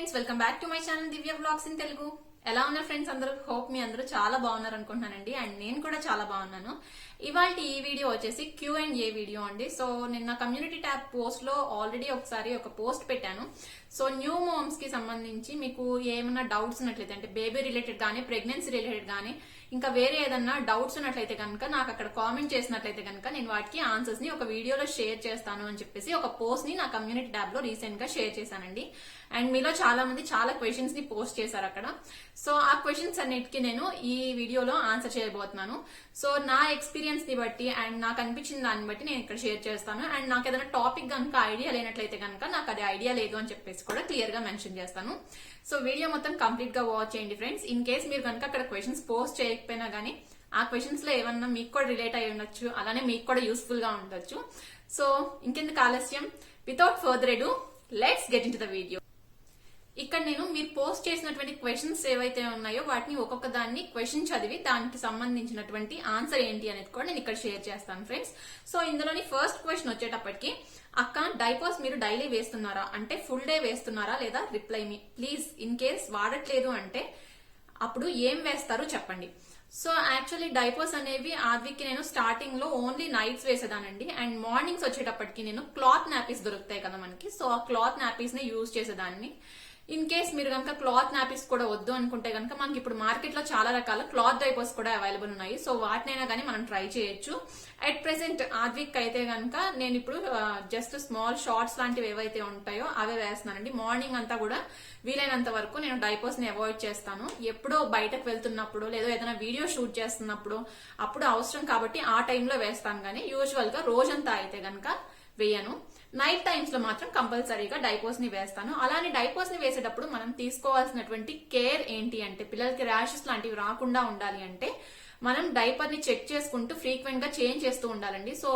Friends, welcome back to my channel Divya vlogs in Telugu. ఎలా ఉన్నారు friends అందరూ? Hope మీ అందరూ చాలా బాగున్నారు అనుకుంటున్నానండి. అండ్ నేను కూడా చాలా బాగున్నాను. ఇవాళ ఈ వీడియో వచ్చేసి Q&A వీడియో అండి. సో నిన్న కమ్యూనిటీ ట్యాబ్ పోస్ట్ లో ఆల్రెడీ ఒకసారి ఒక పోస్ట్ పెట్టాను. సో న్యూ మామ్స్ కి సంబంధించి మీకు ఏమైనా డౌట్స్ ఉన్నట్లయితే, అంటే బేబీ రిలేటెడ్ గానీ, ప్రెగ్నెన్సీ రిలేటెడ్ గానీ, ఇంకా వేరే ఏదన్నా డౌట్స్ ఉన్నట్లయితే కనుక నాకు అక్కడ కామెంట్ చేసినట్లయితే కనుక నేను వాటికి ఆన్సర్స్ ని ఒక వీడియోలో షేర్ చేస్తాను అని చెప్పేసి ఒక పోస్ట్ ని నా కమ్యూనిటీ ట్యాబ్ లో రీసెంట్ గా షేర్ చేశానండి. అండ్ మీలో చాలా మంది చాలా క్వశ్చన్స్ ని పోస్ట్ చేశారు అక్కడ. సో ఆ క్వశ్చన్స్ అన్నిటికీ నేను ఈ వీడియోలో ఆన్సర్ చేయబోతున్నాను. సో నా ఎక్స్పీరియన్స్ ని బట్టి అండ్ నాకు అనిపించిన దాన్ని బట్టి నేను ఇక్కడ షేర్ చేస్తాను. అండ్ నాకు ఏదైనా టాపిక్ కనుక ఐడియా లేనట్లయితే కనుక నాకు అది ఐడియా లేదు అని చెప్పేసి కూడా క్లియర్ గా మెన్షన్ చేస్తాను. సో వీడియో మొత్తం కంప్లీట్ గా వాచ్ చేయండి ఫ్రెండ్స్. ఇన్ కేస్ మీరు కనుక అక్కడ క్వశ్చన్స్ పోస్ట్ చేయకపోయినా గానీ ఆ క్వశ్చన్స్ లో ఏమన్నా మీకు కూడా రిలేట్ అయి ఉండొచ్చు, అలానే మీకు కూడా యూస్ఫుల్ గా ఉండొచ్చు. సో ఇంకెందుకు ఆలస్యం, without further ఎడు let's get in to the video. ఇక్కడ నేను మీరు పోస్ట్ చేసినటువంటి క్వశ్చన్స్ ఏవైతే ఉన్నాయో వాటిని ఒక్కొక్క దాన్ని క్వశ్చన్ చదివి దానికి సంబంధించినటువంటి ఆన్సర్ ఏంటి అనేది కూడా నేను ఇక్కడ షేర్ చేస్తాను ఫ్రెండ్స్. సో ఇందులోని ఫస్ట్ క్వశ్చన్ వచ్చేటప్పటికి, అక్క డైపర్స్ మీరు డైలీ వేస్తున్నారా, అంటే ఫుల్ డే వేస్తున్నారా లేదా reply me please. In case వాడట్లేదు అంటే అప్పుడు ఏం వేస్తారో చెప్పండి. సో యాక్చువల్లీ డైపర్స్ అనేవి ఆద్వికి నేను స్టార్టింగ్ లో ఓన్లీ నైట్స్ వేసేదానండి. అండ్ మార్నింగ్స్ వచ్చేటప్పటికి నేను క్లాత్ నాపీస్ దొరుకుతాయి కదా మనకి, సో ఆ క్లాత్ నాపీస్ ని యూజ్ చేసేదాన్ని. ఇన్ కేస్ మీరు కనుక క్లాత్ నాపీస్ కూడా వద్దు అనుకుంటే కనుక మనకి ఇప్పుడు మార్కెట్ లో చాలా రకాల క్లాత్ డైపర్స్ కూడా అవైలబుల్ ఉన్నాయి. సో వాటినైనా కానీ మనం ట్రై చేయొచ్చు. అట్ ప్రెసెంట్ ఆద్విక్ అయితే కనుక నేను ఇప్పుడు జస్ట్ స్మాల్ షార్ట్స్ లాంటివి ఏవైతే ఉంటాయో అవే వేస్తున్నానండి. మార్నింగ్ అంతా కూడా వీలైనంత వరకు నేను డైపర్స్ ని అవాయిడ్ చేస్తాను. ఎప్పుడో బయటకు వెళ్తున్నప్పుడు లేదా ఏదైనా వీడియో షూట్ చేస్తున్నప్పుడు అప్పుడు అవసరం కాబట్టి ఆ టైంలో వేస్తాను, కానీ యూజువల్ గా రోజంతా అయితే కనుక వేయను. నైట్ టైమ్స్ లో మాత్రం కంపల్సరీగా డైపర్స్ ని వేస్తాను. అలానే డైపర్స్ ని వేసేటప్పుడు మనం తీసుకోవాల్సినటువంటి కేర్ ఏంటి అంటే, పిల్లలకి ర్యాషెస్ లాంటివి రాకుండా ఉండాలి అంటే మనం డైపర్ ని చెక్ చేసుకుంటూ ఫ్రీక్వెంట్ గా చేంజ్ చేస్తూ ఉండాలండి. సో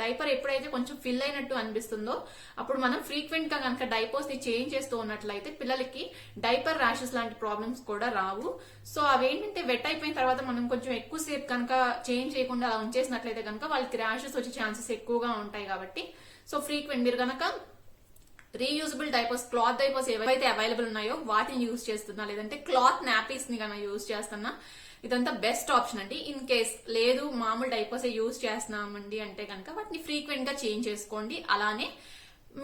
డైపర్ ఎప్పుడైతే కొంచెం ఫిల్ అయినట్టు అనిపిస్తుందో అప్పుడు మనం ఫ్రీక్వెంట్ గా కనుక డైపర్స్ ని చేంజ్ చేస్తూ ఉన్నట్లయితే పిల్లలకి డైపర్ ర్యాషెస్ లాంటి ప్రాబ్లమ్స్ కూడా రావు. సో అవేంటంటే వెట్ అయిపోయిన తర్వాత మనం కొంచెం ఎక్కువసేపు కనుక చేంజ్ చేయకుండా అలా ఉంచేసినట్లయితే కనుక వాళ్ళకి ర్యాషెస్ వచ్చే ఛాన్సెస్ ఎక్కువగా ఉంటాయి. కాబట్టి సో ఫ్రీక్వెంట్ మీరు కనుక రీయూజబుల్ డైపర్స్, క్లాత్ డైపర్స్ ఏవైతే అవైలబుల్ ఉన్నాయో వాటిని యూజ్ చేస్తున్నా, లేదంటే క్లాత్ నాపీస్ ని కనుక యూజ్ చేస్తున్నా, ఇదంతా బెస్ట్ ఆప్షన్ అండి. ఇన్ కేస్ లేదు మామూలు డైపర్స్ యూజ్ చేస్తున్నామండి అంటే కనుక వాటిని ఫ్రీక్వెంట్ గా చేంజ్ చేసుకోండి. అలానే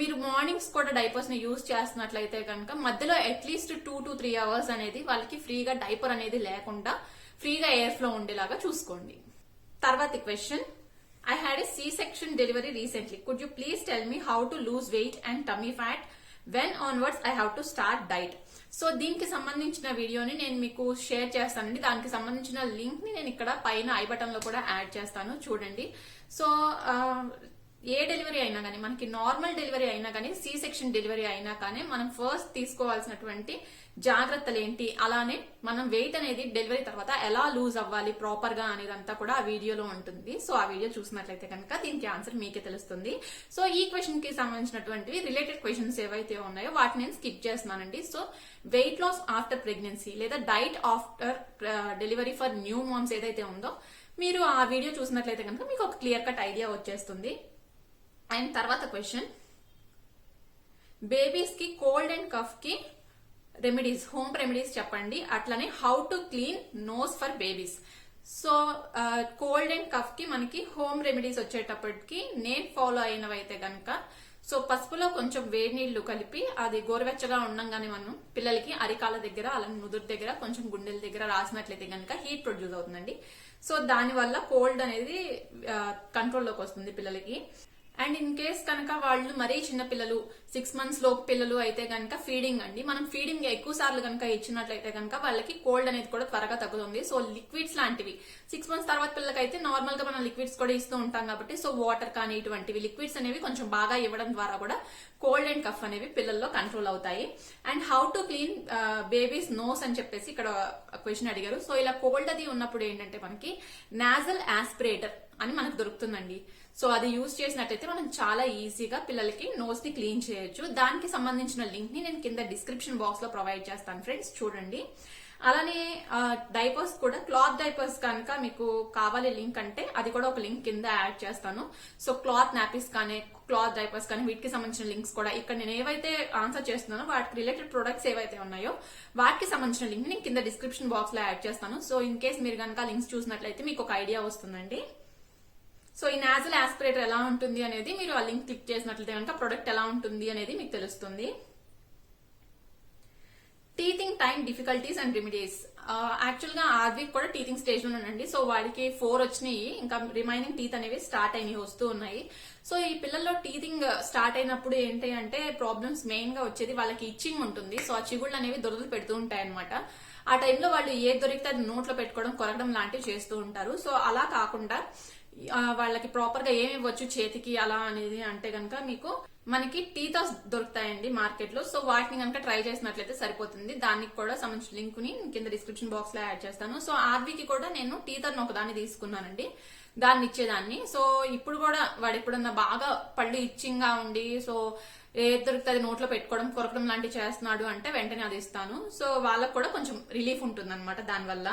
మీరు మార్నింగ్స్ కూడా డైపర్స్ ని యూజ్ చేస్తున్నట్లయితే కనుక మధ్యలో అట్లీస్ట్ 2 to 3 hours అనేది వాళ్ళకి ఫ్రీగా డైపర్ అనేది లేకుండా ఫ్రీగా ఎయిర్ ఫ్లో ఉండేలాగా చూసుకోండి. తర్వాతి question, I had a C-section delivery recently. Could you please tell me how to lose weight and tummy fat? When onwards I have to start diet? So దీనికి సంబంధించిన వీడియోని నేను మీకు షేర్ చేస్తానండి. దానికి సంబంధించిన లింక్ ని నేను ఇక్కడ పైన ఐ బటన్ లో కూడా యాడ్ చేస్తాను, చూడండి. సో ఏ డెలివరీ అయినా కానీ, మనకి నార్మల్ డెలివరీ అయినా కానీ, సి సెక్షన్ డెలివరీ అయినా కానీ మనం ఫస్ట్ తీసుకోవాల్సినటువంటి జాగ్రత్తలు ఏంటి, అలానే మనం వెయిట్ అనేది డెలివరీ తర్వాత ఎలా లూజ్ అవ్వాలి ప్రాపర్ గా అనేదంతా కూడా ఆ వీడియోలో ఉంటుంది. సో ఆ వీడియో చూసినట్లయితే కనుక దీనికి ఆన్సర్ మీకే తెలుస్తుంది. సో ఈ క్వశ్చన్ కి సంబంధించినటువంటి రిలేటెడ్ క్వశ్చన్స్ ఏవైతే ఉన్నాయో వాటిని నేను స్కిప్ చేస్తున్నానండి. So weight loss after pregnancy లేదా diet after delivery for new moms ఏదైతే ఉందో మీరు ఆ వీడియో చూసినట్లయితే కనుక మీకు ఒక క్లియర్ కట్ ఐడియా వచ్చేస్తుంది. అండ్ తర్వాత క్వశ్చన్, బేబీస్ కి కోల్డ్ అండ్ కఫ్ కి రెమెడీస్, హోమ్ రెమెడీస్ చెప్పండి. అట్లనే how to clean nose for babies. So cold and cough కి మనకి హోమ్ రెమెడీస్ వచ్చేటప్పటికి నేను ఫాలో అయినవైతే కనుక, సో పసుపులో కొంచెం వేడి నీళ్లు కలిపి అది గోరువెచ్చగా ఉండంగానే మనం పిల్లలకి అరికాల దగ్గర, అలానే నుదురు దగ్గర, కొంచెం గుండెల దగ్గర రాసినట్లయితే కనుక హీట్ ప్రొడ్యూస్ అవుతుందండి. సో దాని వల్ల కోల్డ్ అనేది కంట్రోల్లోకి వస్తుంది పిల్లలకి. అండ్ ఇన్ కేస్ కనుక వాళ్ళు మరీ చిన్న పిల్లలు, 6 months లోపు పిల్లలు అయితే కనుక ఫీడింగ్ అండి, మనం ఫీడింగ్ ఎక్కువ సార్లు కనుక ఇచ్చినట్లయితే కనుక వాళ్ళకి కోల్డ్ అనేది కూడా త్వరగా తగ్గుతుంది. సో లిక్విడ్స్ లాంటివి 6 months తర్వాత పిల్లలకి అయితే నార్మల్ గా మనం లిక్విడ్స్ కూడా ఇస్తూ ఉంటాం కాబట్టి, సో వాటర్ కానీ ఇటువంటివి లిక్విడ్స్ అనేవి కొంచెం బాగా ఇవ్వడం ద్వారా కూడా కోల్డ్ అండ్ కఫ్ అనేవి పిల్లల్లో కంట్రోల్ అవుతాయి. And how to clean babies nose అని చెప్పేసి ఇక్కడ క్వశ్చన్ అడిగారు. సో ఇలా కోల్డ్ అది ఉన్నప్పుడు ఏంటంటే మనకి నాజల్ ఆస్పిరేటర్ అని మనకు దొరుకుతుందండి. సో అది యూజ్ చేసినట్టయితే మనం చాలా ఈజీగా పిల్లలకి నోస్ ని క్లీన్ చేయొచ్చు. దానికి సంబంధించిన లింక్ ని నేను కింద డిస్క్రిప్షన్ బాక్స్ లో ప్రొవైడ్ చేస్తాను ఫ్రెండ్స్, చూడండి. అలానే డైపర్స్ కూడా క్లాత్ డైపర్స్ కనుక మీకు కావాలి లింక్ అంటే అది కూడా ఒక లింక్ కింద యాడ్ చేస్తాను. సో క్లాత్ నాపీస్ కానీ క్లాత్ డైపర్స్ కానీ వీటికి సంబంధించిన లింక్స్ కూడా ఇక్కడ నేను ఏవైతే ఆన్సర్ చేస్తున్నానో వాటికి రిలేటెడ్ ప్రొడక్ట్స్ ఏవైతే ఉన్నాయో వాటికి సంబంధించిన లింక్ నేను కింద డిస్క్రిప్షన్ బాక్స్ లో యాడ్ చేస్తాను. సో ఇన్ కేస్ మీరు కనుక లింక్స్ చూసినట్లయితే మీకు ఒక ఐడియా వస్తుందండి. సో ఈ నాజల్ ఆస్పిరేటర్ ఎలా ఉంటుంది అనేది మీరు ఆ లింక్ క్లిక్ చేసినట్లయితే కనుక ప్రొడక్ట్ ఎలా ఉంటుంది అనేది మీకు తెలుస్తుంది. Teething time difficulties and remedies. Actual గా ఆర్విక్ కూడా టీతింగ్ స్టేజ్ లో ఉన్నానండి. సో వాడికి 4 వచ్చినాయి, ఇంకా రిమైనింగ్ టీత్ అనేవి స్టార్ట్ అయినాయి, వస్తూ ఉన్నాయి. సో ఈ పిల్లల్లో టీతింగ్ స్టార్ట్ అయినప్పుడు ఏంటి అంటే ప్రాబ్లమ్స్ మెయిన్ గా వచ్చేది వాళ్ళకి ఇచ్చింగ్ ఉంటుంది. సో ఆ చిగుళ్ళు అనేవి దొరదలు పెడుతూ ఉంటాయి అనమాట. ఆ టైంలో వాళ్ళు ఏది దొరికితే అది నోట్లో పెట్టుకోవడం, కొరకడం లాంటివి చేస్తూ ఉంటారు. సో అలా కాకుండా వాళ్ళకి ప్రాపర్ గా ఏమి ఇవ్వచ్చు చేతికి అలా అనేది అంటే గనక మీకు మనకి టీథర్స్ దొరుకుతాయండి మార్కెట్ లో. సో వాటిని కనుక ట్రై చేసినట్లయితే సరిపోతుంది. దానికి కూడా సంబంధించిన లింక్ ని కింద డిస్క్రిప్షన్ బాక్స్ లో యాడ్ చేస్తాను. సో ఆర్వీకి కూడా నేను టీథర్ ఒకదాన్ని తీసుకున్నానండి, దాన్ని ఇచ్చేదాన్ని. సో ఇప్పుడు కూడా వాడు ఎప్పుడన్నా బాగా పళ్ళు ఇచ్చింగ్ గా ఉండి సో ఏది దొరికితే అది నోట్లో పెట్టుకోవడం, కొరకడం లాంటివి చేస్తున్నాడు అంటే వెంటనే అది ఇస్తాను. సో వాళ్ళకు కూడా కొంచెం రిలీఫ్ ఉంటుంది అనమాట దానివల్ల.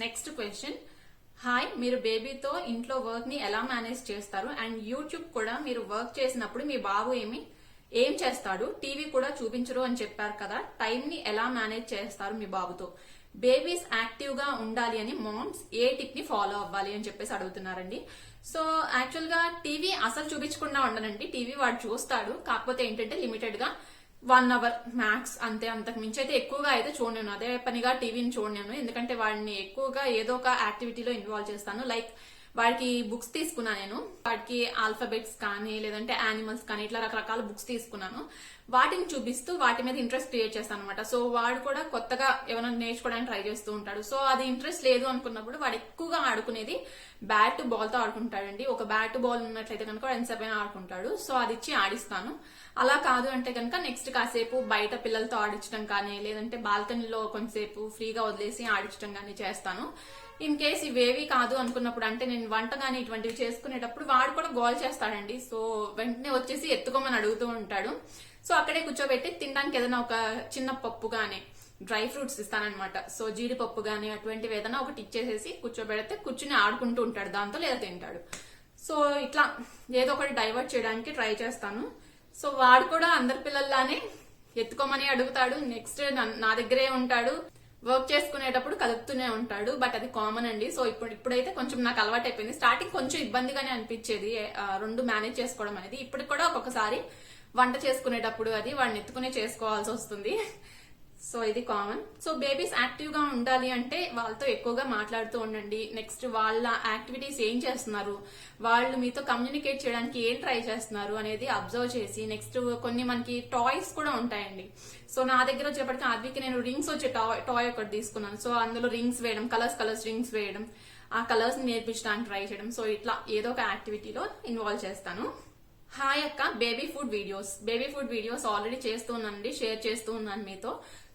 నెక్స్ట్ క్వశ్చన్, హాయ్, మీరు బేబీతో ఇంట్లో వర్క్ ని ఎలా మేనేజ్ చేస్తారు? అండ్ యూట్యూబ్ కూడా మీరు వర్క్ చేసినప్పుడు మీ బాబు ఏం చేస్తాడు? టీవీ కూడా చూపించరు అని చెప్పారు కదా, టైం ని ఎలా మేనేజ్ చేస్తారు మీ బాబుతో? బేబీస్ యాక్టివ్ గా ఉండాలి అని మామ్స్ ఏ టిప్ ని ఫాలో అవ్వాలి అని చెప్పేసి అడుగుతున్నారండి. సో యాక్చువల్ గా టీవీ అసలు చూపించకుండా ఉండనండి. టీవీ వాడు చూస్తాడు, కాకపోతే ఏంటంటే లిమిటెడ్ గా 1 అవర్ మ్యాక్స్ అంతే. అంతకు మించి అయితే ఎక్కువగా అయితే చూడలేను, అదే పనిగా టీవీని చూడలేను. ఎందుకంటే వాడిని ఎక్కువగా ఏదో ఒక యాక్టివిటీలో ఇన్వాల్వ్ చేస్తాను. లైక్ వాడికి బుక్స్ తీసుకున్నా నేను, వాడికి ఆల్ఫాబెట్స్ కానీ లేదంటే యానిమల్స్ కానీ ఇట్లా రకరకాల బుక్స్ తీసుకున్నాను. వాటిని చూపిస్తూ వాటి మీద ఇంట్రెస్ట్ క్రియేట్ చేస్తాను అనమాట. సో వాడు కూడా కొత్తగా ఏమైనా నేర్చుకోవడానికి ట్రై చేస్తూ ఉంటాడు. సో అది ఇంట్రెస్ట్ లేదు అనుకున్నప్పుడు వాడు ఎక్కువగా ఆడుకునేది బ్యాట్ బాల్ తో ఆడుకుంటాడండి. ఒక బ్యాట్ బాల్ ఉన్నట్లయితే కనుక ఎంతసేపు ఆడుకుంటాడు. సో అది ఇచ్చి ఆడిస్తాను. అలా కాదు అంటే కనుక నెక్స్ట్ కాసేపు బయట పిల్లలతో ఆడించడం కానీ లేదంటే బాల్కనీలో కొంతసేపు ఫ్రీగా వదిలేసి ఆడించడం కానీ చేస్తాను. ఇన్ కేస్ ఇవేవి కాదు అనుకున్నప్పుడు, అంటే నేను వంట కానీ ఇటువంటివి చేసుకునేటప్పుడు వాడు కూడా గోల్ చేస్తాడండి. సో వెంటనే వచ్చేసి ఎత్తుకోమని అడుగుతూ ఉంటాడు. సో అక్కడే కూర్చోబెట్టి తినడానికి ఏదైనా ఒక చిన్న పప్పు గానీ డ్రై ఫ్రూట్స్ ఇస్తానన్నమాట. సో జీడిపప్పు గానీ అటువంటివి ఏదైనా ఒకటి ఇచ్చేసేసి కూర్చోబెడితే కూర్చుని ఆడుకుంటూ ఉంటాడు దాంతో, లేదా తింటాడు. సో ఇట్లా ఏదో ఒకటి డైవర్ట్ చేయడానికి ట్రై చేస్తాను. సో వాడు కూడా అందరి పిల్లల్లానే ఎత్తుకోమని అడుగుతాడు, నెక్స్ట్ నా దగ్గరే ఉంటాడు, వర్క్ చేసుకునేటప్పుడు కలుపుతూనే ఉంటాడు. బట్ అది కామన్ అండి. సో ఇప్పుడైతే కొంచెం నాకు అలవాటు అయిపోయింది. స్టార్టింగ్ కొంచెం ఇబ్బందిగానే అనిపించేది రెండు మేనేజ్ చేసుకోవడం అనేది. ఇప్పుడు కూడా ఒక్కొక్కసారి వంట చేసుకునేటప్పుడు అది వాడిని ఎత్తుకునే చేసుకోవాల్సి వస్తుంది. సో ఇది కామన్. సో బేబీస్ యాక్టివ్ గా ఉండాలి అంటే వాళ్ళతో ఎక్కువగా మాట్లాడుతూ ఉండండి. నెక్స్ట్ వాళ్ళ యాక్టివిటీస్ ఏం చేస్తున్నారు, వాళ్ళు మీతో కమ్యూనికేట్ చేయడానికి ఏం ట్రై చేస్తున్నారు అనేది అబ్జర్వ్ చేసి, నెక్స్ట్ కొన్ని మనకి టాయ్స్ కూడా ఉంటాయండి. సో నా దగ్గర వచ్చేప్పటికి ఆదికి నేను రింగ్స్ వచ్చే టాయ్ ఒకటి తీసుకున్నాను. సో అందులో రింగ్స్ వేయడం, కలర్స్ రింగ్స్ వేయడం, ఆ కలర్స్ ని నేర్పించడానికి ట్రై చేయడం. సో ఇట్లా ఏదో ఒక యాక్టివిటీలో ఇన్వాల్వ్ చేస్తాను. హాయ్ అక్క, బేబీ ఫుడ్ వీడియోస్ ఆల్రెడీ చేస్తూ ఉన్నానండి, షేర్ చేస్తూ ఉన్నాను మీతో.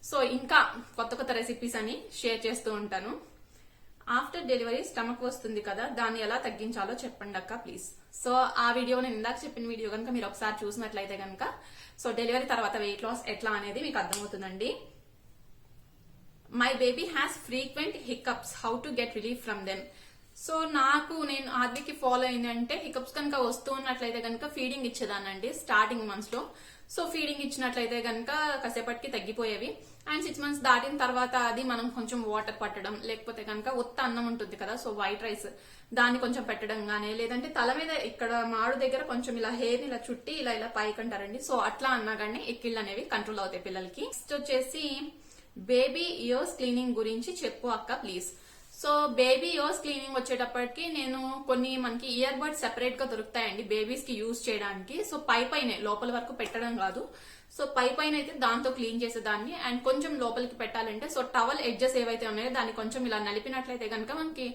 సో ఇంకా కొత్త రెసిపీస్ అని షేర్ చేస్తూ ఉంటాను. ఆఫ్టర్ డెలివరీ స్టమక్ వస్తుంది కదా, దాన్ని ఎలా తగ్గించాలో చెప్పండి అక్క ప్లీజ్. సో ఆ వీడియో నేను ఇందాక చెప్పిన వీడియో కనుక మీరు ఒకసారి చూసినట్లయితే కనుక సో డెలివరీ తర్వాత వెయిట్ లాస్ ఎట్లా అనేది మీకు అర్థమవుతుందండి. My baby has frequent hiccups, how to get relief from them. So నేను ఆద్వికి ఫాలో అయిందంటే హికప్స్ కనుక వస్తూ ఉన్నట్లయితే కనుక ఫీడింగ్ ఇచ్చేదానండి స్టార్టింగ్ మంత్స్ లో. సో ఫీడింగ్ ఇచ్చినట్లయితే కనుక కాసేపటికి తగ్గిపోయేవి. అండ్ 6 months దాటిన తర్వాత అది మనం కొంచెం వాటర్ పట్టడం, లేకపోతే కనుక ఉత్త అన్నం ఉంటుంది కదా, సో వైట్ రైస్ దాన్ని కొంచెం పెట్టడం గానీ, లేదంటే తల మీద ఇక్కడ మాడు దగ్గర కొంచెం ఇలా హెయిర్ ఇలా చుట్టి ఇలా పైకంటారండి. సో అట్లా అన్నా కానీ ఎక్కిళ్ళు అనేవి కంట్రోల్ అవుతాయి పిల్లలకి. నెక్స్ట్ వచ్చేసి బేబీ ఇయర్స్ క్లీనింగ్ గురించి చెప్పు అక్క please. So baby years cleaning వచ్చేటప్పటికి నేను కొన్ని మనకి ఇయర్ బడ్స్ సెపరేట్ గా దొరుకుతాయండి బేబీస్ కి యూజ్ చేయడానికి. సో పైనే లోపల వరకు పెట్టడం కాదు, సో పైన అయితే దాంతో క్లీన్ చేసేదాన్ని. అండ్ కొంచెం లోపలికి పెట్టాలంటే సో టవల్ ఎడ్జెస్ ఏవైతే ఉన్నాయో దాన్ని కొంచెం ఇలా నలిపినట్లయితే కనుక మనకి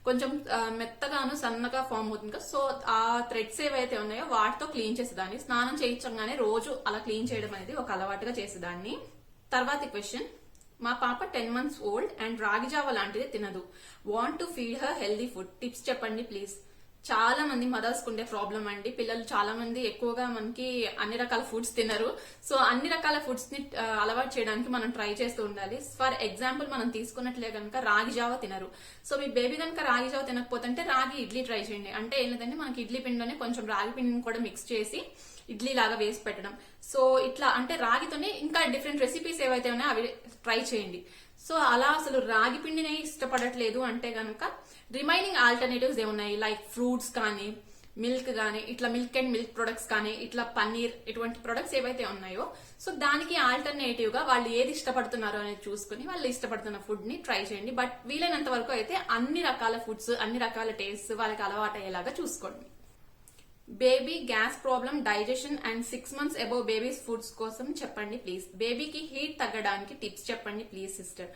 కొంచెం మెత్తగాను సన్నగా ఫామ్ అవుతుంది కదా. సో ఆ థ్రెడ్స్ ఏవైతే ఉన్నాయో వాటితో క్లీన్ చేసేదాన్ని. స్నానం చేయించగానే రోజు అలా క్లీన్ చేయడం అనేది ఒక అలవాటుగా చేసేదాన్ని. తర్వాతి క్వశ్చన్, మా పాప 10 months ఓల్డ్ అండ్ రాగి జావ లాంటిది తినదు. Want to feed her healthy food, tips చెప్పండి ప్లీజ్. చాలా మంది మదర్స్ ఉండే ప్రాబ్లం అండి. పిల్లలు చాలా మంది ఎక్కువగా మనకి అన్ని రకాల ఫుడ్స్ తినరు. సో అన్ని రకాల ఫుడ్స్ ని అలవాటు చేయడానికి మనం ట్రై చేస్తూ ఉండాలి. ఫర్ ఎగ్జాంపుల్ మనం తీసుకున్నట్లే కనుక రాగి జావ తినరు. సో మీ బేబీ కనుక రాగి జావ తినకపోతే రాగి ఇడ్లీ ట్రై చేయండి. అంటే ఏం లేదంటే మనకి ఇడ్లీ పిండిలోనే కొంచెం రాగి పిండిని కూడా మిక్స్ చేసి ఇడ్లీ లాగా వేసి పెట్టడం. సో ఇట్లా అంటే రాగితోనే ఇంకా డిఫరెంట్ రెసిపీస్ ఏవైతే ఉన్నాయో అవి ట్రై చేయండి. సో అలా అసలు రాగి పిండినే ఇష్టపడట్లేదు అంటే కనుక రిమైనింగ్ ఆల్టర్నేటివ్స్ ఏమున్నాయి, లైక్ ఫ్రూట్స్ కానీ మిల్క్ కానీ ఇట్లా మిల్క్ అండ్ మిల్క్ ప్రొడక్ట్స్ కానీ ఇట్లా పన్నీర్ ఇటువంటి ప్రొడక్ట్స్ ఏవైతే ఉన్నాయో సో దానికి ఆల్టర్నేటివ్ గా వాళ్ళు ఏది ఇష్టపడుతున్నారో అనేది చూసుకుని వాళ్ళు ఇష్టపడుతున్న ఫుడ్ ని ట్రై చేయండి. బట్ వీలైనంత వరకు అయితే అన్ని రకాల ఫుడ్స్ అన్ని రకాల టేస్ట్ వాళ్ళకి అలవాటు అయ్యేలాగా చూసుకోండి. Baby gas problem, digestion and 6 months above babies foods కోసం చెప్పండి ప్లీజ్. బేబీకి హీట్ తగ్గడానికి టిప్స్ చెప్పండి ప్లీజ్ సిస్టర్.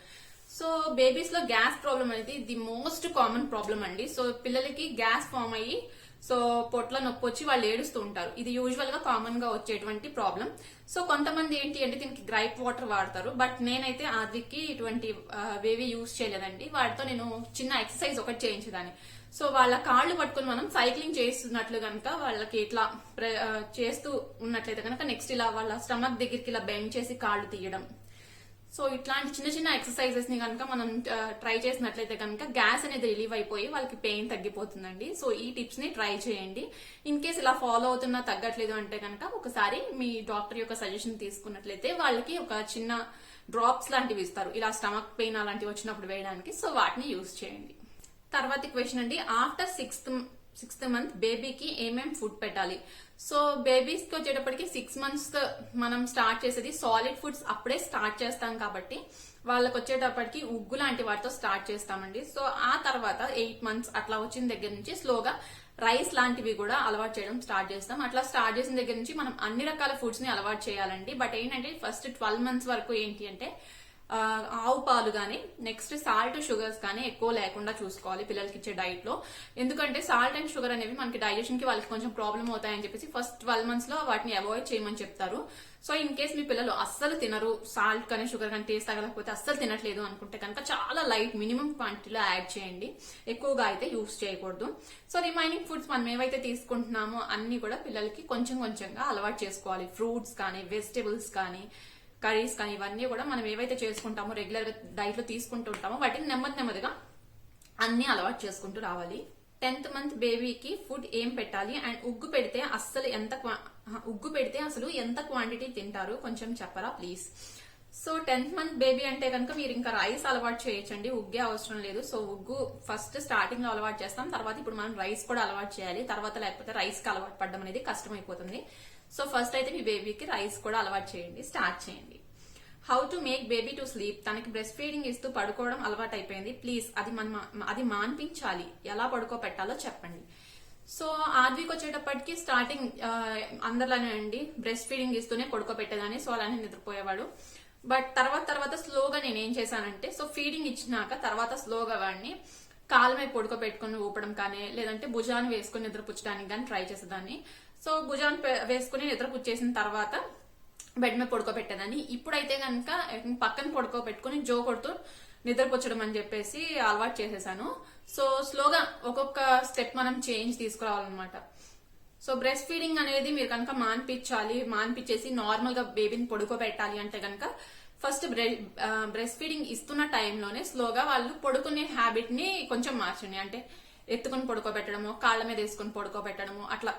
సో బేబీస్ లో గ్యాస్ ప్రాబ్లం అనేది ది మోస్ట్ కామన్ ప్రాబ్లం అండి. సో పిల్లలకి గ్యాస్ ఫామ్ అయ్యి సో పొట్ల నొప్పి వచ్చి వాళ్ళు ఏడుస్తూ ఉంటారు. ఇది యూజువల్ గా కామన్ గా వచ్చేటువంటి ప్రాబ్లం. సో కొంతమంది ఏంటి అంటే దీనికి గ్రైప్ వాటర్ వాడతారు. బట్ నేనైతే ఆదికి ఇటువంటి వేవి యూజ్ చేయలేదండి. వాటితో నేను చిన్న ఎక్సర్సైజ్ ఒకటి చేయించేదాన్ని. సో వాళ్ళ కాళ్ళు పట్టుకుని మనం సైక్లింగ్ చేస్తున్నట్లు కనుక వాళ్ళకి ఇట్లా చేస్తూ ఉన్నట్లయితే కనుక నెక్స్ట్ ఇలా వాళ్ళ స్టమక్ దగ్గరికి ఇలా బెండ్ చేసి కాళ్ళు తీయడం. సో ఇట్లాంటి చిన్న చిన్న ఎక్సర్సైజెస్ ని కనుక మనం ట్రై చేసినట్లయితే కనుక గ్యాస్ అనేది రిలీవ్ అయిపోయి వాళ్ళకి పెయిన్ తగ్గిపోతుందండి. సో ఈ టిప్స్ ని ట్రై చేయండి. ఇన్ కేస్ ఇలా ఫాలో అవుతున్నా తగ్గట్లేదు అంటే కనుక ఒకసారి మీ డాక్టర్ యొక్క సజెషన్ తీసుకున్నట్లయితే వాళ్ళకి ఒక చిన్న డ్రాప్స్ లాంటివి ఇస్తారు, ఇలా స్టమక్ పెయిన్ అలాంటివి వచ్చినప్పుడు వేయడానికి. సో వాటిని యూజ్ చేయండి. తర్వాత క్వశ్చన్ అండి, ఆఫ్టర్ సిక్స్త్ మంత్ బేబీకి ఏమేం ఫుడ్ పెట్టాలి? సో బేబీస్ కి వచ్చేటప్పటికి 6 months మనం స్టార్ట్ చేసేది సాలిడ్ ఫుడ్స్ అప్పుడే స్టార్ట్ చేస్తాం కాబట్టి వాళ్ళకి వచ్చేటప్పటికి ఉగ్గు లాంటి వాటితో స్టార్ట్ చేస్తామండి. సో ఆ తర్వాత 8 months అట్లా వచ్చిన దగ్గర నుంచి స్లోగా రైస్ లాంటివి కూడా అలవాటు చేయడం స్టార్ట్ చేస్తాం. అట్లా స్టార్ట్ చేసిన దగ్గర నుంచి మనం అన్ని రకాల ఫుడ్స్ ని అలవాటు చేయాలండి. బట్ ఏంటంటే ఫస్ట్ 12 months వరకు ఏంటి అంటే ఆవు పాలు గానీ నెక్స్ట్ సాల్ట్ షుగర్స్ కానీ ఎక్కువ లేకుండా చూసుకోవాలి పిల్లలకి ఇచ్చే డైట్ లో. ఎందుకంటే సాల్ట్ అండ్ షుగర్ అనేవి మనకి డైజెషన్ కి వాళ్ళకి కొంచెం ప్రాబ్లం అవుతాయని చెప్పేసి ఫస్ట్ 12 months లో వాటిని అవాయిడ్ చేయమని చెప్తారు. సో ఇన్ కేస్ మీ పిల్లలు అస్సలు తినరు, సాల్ట్ కానీ షుగర్ కానీ టేస్ట్ తగలకపోతే అస్సలు తినట్లేదు అనుకుంటే కనుక చాలా లైట్ మినిమం క్వాంటిటీలో యాడ్ చేయండి, ఎక్కువగా అయితే యూస్ చేయకూడదు. సో రిమైనింగ్ ఫుడ్స్ మనం ఏవైతే తీసుకుంటున్నామో అన్ని కూడా పిల్లలకి కొంచెం కొంచెంగా అలవాటు చేసుకోవాలి. ఫ్రూట్స్ కానీ వెజిటబుల్స్ కానీ కర్రీస్ కానీ ఇవన్నీ కూడా మనం ఏవైతే చేసుకుంటామో రెగ్యులర్ గా డైట్ లో తీసుకుంటూ ఉంటామో వాటిని నెమ్మదిగా అన్ని అలవాటు చేసుకుంటూ రావాలి. 10th month బేబీకి ఫుడ్ ఏం పెట్టాలి అండ్ ఉగ్గు పెడితే అసలు ఎంత క్వాంటిటీ తింటారు కొంచెం చెప్పరా please. So 10th month baby అంటే కనుక మీరు ఇంకా రైస్ అలవాటు చేయొచ్చండి, ఉగ్గే అవసరం లేదు. సో ఉగ్గు ఫస్ట్ స్టార్టింగ్ లో అలవాటు చేస్తాం, తర్వాత ఇప్పుడు మనం రైస్ కూడా అలవాటు చేయాలి. తర్వాత లేకపోతే రైస్ కి అలవాటు పడడం అనేది కష్టం అయిపోతుంది. సో ఫస్ట్ అయితే మీ బేబీకి రైస్ కూడా అలవాటు చేయండి, స్టార్ట్ చేయండి. How to make baby to sleep. తనకి బ్రెస్ట్ ఫీడింగ్ ఇస్తూ పడుకోవడం అలవాటు అయిపోయింది, ప్లీజ్ అది మాన్పించాలి, ఎలా పడుకోబెట్టాలో చెప్పండి. సో ఆద్వికి వచ్చేటప్పటికి స్టార్టింగ్ అందరిలానే అండి, బ్రెస్ట్ ఫీడింగ్ ఇస్తూనే పడుకోబెట్టేదాన్ని. సో అలానే నిద్రపోయేవాడు. బట్ తర్వాత స్లోగా నేను ఏం చేశానంటే సో ఫీడింగ్ ఇచ్చినాక తర్వాత స్లోగా వాడిని కాళ్ళ మీద పడుకోబెట్టుకుని ఊపడం కానీ లేదంటే భుజాన్ని వేసుకుని నిద్రపుచ్చడానికి కానీ ట్రై చేసేదాన్ని. సో భుజాన్ని వేసుకుని నిద్రపుచ్చేసిన తర్వాత బెడ్ మీద పడుకోబెట్టేదాన్ని. ఇప్పుడైతే కనుక పక్కన పడుకోబెట్టుకుని జో కొడుతూ నిద్రపుచ్చడం అని చెప్పేసి అలవాటు చేసేసాను. సో స్లోగా ఒక్కొక్క స్టెప్ మనం చేంజ్ తీసుకురావాలన్నమాట. సో బ్రెస్ట్ ఫీడింగ్ అనేది మీరు కనుక మాన్పించేసి నార్మల్ గా బేబీని పడుకోబెట్టాలి అంటే కనుక ఫస్ట్ బ్రెస్ట్ ఫీడింగ్ ఇస్తున్న టైంలోనే స్లోగా వాళ్ళు పడుకునే హ్యాబిట్ ని కొంచెం మార్చండి. అంటే ఎత్తుకుని పడుకోబెట్టడము, కాళ్ళ మీద వేసుకుని పడుకోబెట్టడము, అట్లా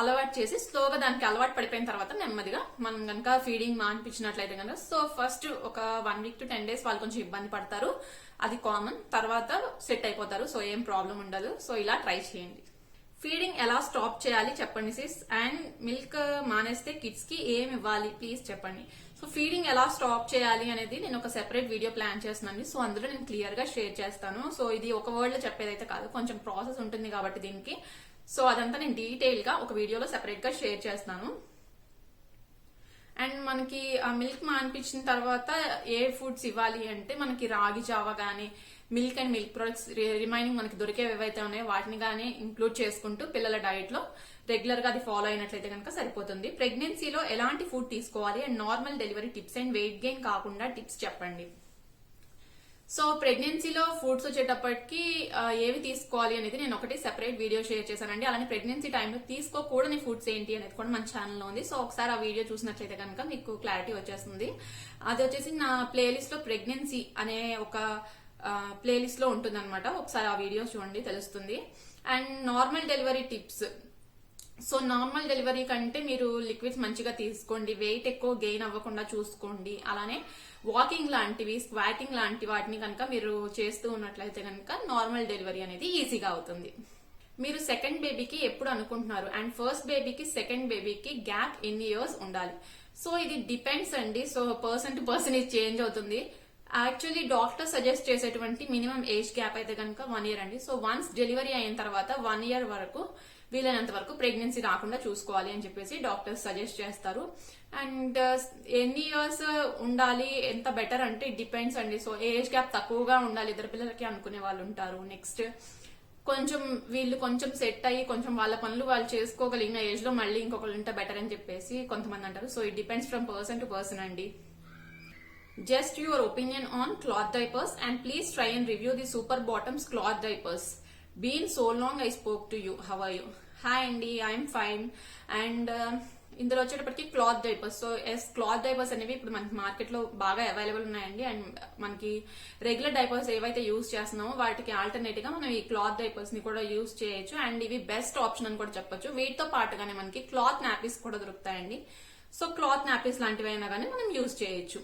అలవాటు చేసి స్లోగా దానికి అలవాటు పడిపోయిన తర్వాత నెమ్మదిగా మనం కనుక ఫీడింగ్ మాన్పించినట్లయితే కనుక సో ఫస్ట్ ఒక 1 week to 10 days వాళ్ళు కొంచెం ఇబ్బంది పడతారు, అది కామన్. తర్వాత సెట్ అయిపోతారు, సో ఏం ప్రాబ్లం ఉండదు. సో ఇలా ట్రై చేయండి. ఫీడింగ్ ఎలా స్టాప్ చేయాలి చెప్పండి సిస్. అండ్ మిల్క్ మానేస్తే కిడ్స్ కి ఏమి ఇవ్వాలి ప్లీజ్ చెప్పండి. సో ఫీడింగ్ ఎలా స్టాప్ చేయాలి అనేది నేను ఒక సెపరేట్ వీడియో ప్లాన్ చేస్తున్నాను. సో అందులో నేను క్లియర్ గా షేర్ చేస్తాను. సో ఇది ఒక వర్డ్ లో చెప్పేదైతే కాదు, కొంచెం ప్రాసెస్ ఉంటుంది కాబట్టి దీనికి. సో అదంతా నేను డీటెయిల్ గా ఒక వీడియోలో సెపరేట్ గా షేర్ చేస్తాను. అండ్ మనకి ఆ మిల్క్ మాన్పించిన తర్వాత ఏ ఫుడ్స్ ఇవ్వాలి అంటే మనకి రాగి జావ గానీ milk and milk products remaining మనకి దొరికేవి ఏవైతే ఉన్నాయో వాటిని గానీ ఇంక్లూడ్ చేసుకుంటూ పిల్లల డైట్ లో రెగ్యులర్ గా అది ఫాలో అయినట్లయితే కనుక సరిపోతుంది. ప్రెగ్నెన్సీలో ఎలాంటి ఫుడ్ తీసుకోవాలి and normal delivery tips and weight gain కాకుండా టిప్స్ చెప్పండి. సో ప్రెగ్నెన్సీలో ఫుడ్స్ వచ్చేటప్పటికి ఏవి తీసుకోవాలి అనేది నేను ఒకటి సెపరేట్ వీడియో షేర్ చేశానండి. అలానే ప్రెగ్నెన్సీ టైంలో తీసుకోకూడని ఫుడ్స్ ఏంటి అనేది కూడా మన ఛానల్లో ఉంది. సో ఒకసారి ఆ వీడియో చూసినట్లయితే కనుక మీకు క్లారిటీ వచ్చేస్తుంది. అది వచ్చేసి నా ప్లేలిస్ట్ లో ప్రెగ్నెన్సీ అనే ఒక ప్లేలిస్ట్ లో ఉంటుంది అనమాట. ఒకసారి ఆ వీడియో చూడండి, తెలుస్తుంది. And normal delivery tips. So normal delivery కంటే మీరు లిక్విడ్స్ మంచిగా తీసుకోండి, వెయిట్ ఎక్కువ గెయిన్ అవ్వకుండా చూసుకోండి. అలానే వాకింగ్ లాంటివి, స్క్వాటింగ్ లాంటి వాటిని కనుక మీరు చేస్తూ ఉన్నట్లయితే కనుక నార్మల్ డెలివరీ అనేది ఈజీగా అవుతుంది. మీరు సెకండ్ బేబీకి ఎప్పుడు అనుకుంటున్నారు అండ్ ఫస్ట్ బేబీకి సెకండ్ బేబీకి గ్యాప్ ఎన్ని ఇయర్స్ ఉండాలి? సో ఇది డిపెండ్స్ అండి. సో పర్సన్ టు పర్సన్ ఇది చేంజ్ అవుతుంది. యాక్చువల్లీ డాక్టర్ సజెస్ట్ చేసేటువంటి మినిమం ఏజ్ గ్యాప్ అయితే కనుక 1 year అండి. సో వన్స్ డెలివరీ అయిన తర్వాత 1 year వరకు వీలైనంత వరకు ప్రెగ్నెన్సీ రాకుండా చూసుకోవాలి అని చెప్పేసి డాక్టర్స్ సజెస్ట్ చేస్తారు. అండ్ ఎన్ని ఇయర్స్ ఉండాలి, ఎంత బెటర్ అంటే డిపెండ్స్ అండి. సో ఏజ్ గ్యాప్ తక్కువగా ఉండాలి ఇద్దరు పిల్లలకి అనుకునే వాళ్ళు ఉంటారు. నెక్స్ట్ కొంచెం వీళ్ళు కొంచెం సెట్ అయ్యి కొంచెం వాళ్ళ పనులు వాళ్ళు చేసుకోగలిగిన ఏజ్ లో మళ్ళీ ఇంకొకరు ఉంటే బెటర్ అని చెప్పేసి కొంతమంది అంటారు. So it depends from person to person అండి. Just your opinion on cloth diapers and please try and review the Super Bottoms cloth diapers. Been so long I spoke to you. How are you? Hi Andy, I'm fine. And ఇందులో వచ్చేటప్పటికి cloth diapers. So cloth diapers అనేవి ఇప్పుడు మనకి market లో బాగా available ఉన్నాయండి. And మనకి regular diapers ఏవైతే యూజ్ చేస్తున్నామో వాటికి ఆల్టర్నేట్ గా మనం ఈ క్లాత్ డైపర్స్ ని కూడా యూజ్ చేయొచ్చు. అండ్ ఇవి బెస్ట్ ఆప్షన్ అని కూడా చెప్పొచ్చు. వీటితో పాటుగానే మనకి క్లాత్ నాపీస్ కూడా దొరుకుతాయండి. సో క్లాత్ నాపీస్ లాంటివి అయినా కానీ మనం యూజ్ చేయొచ్చు.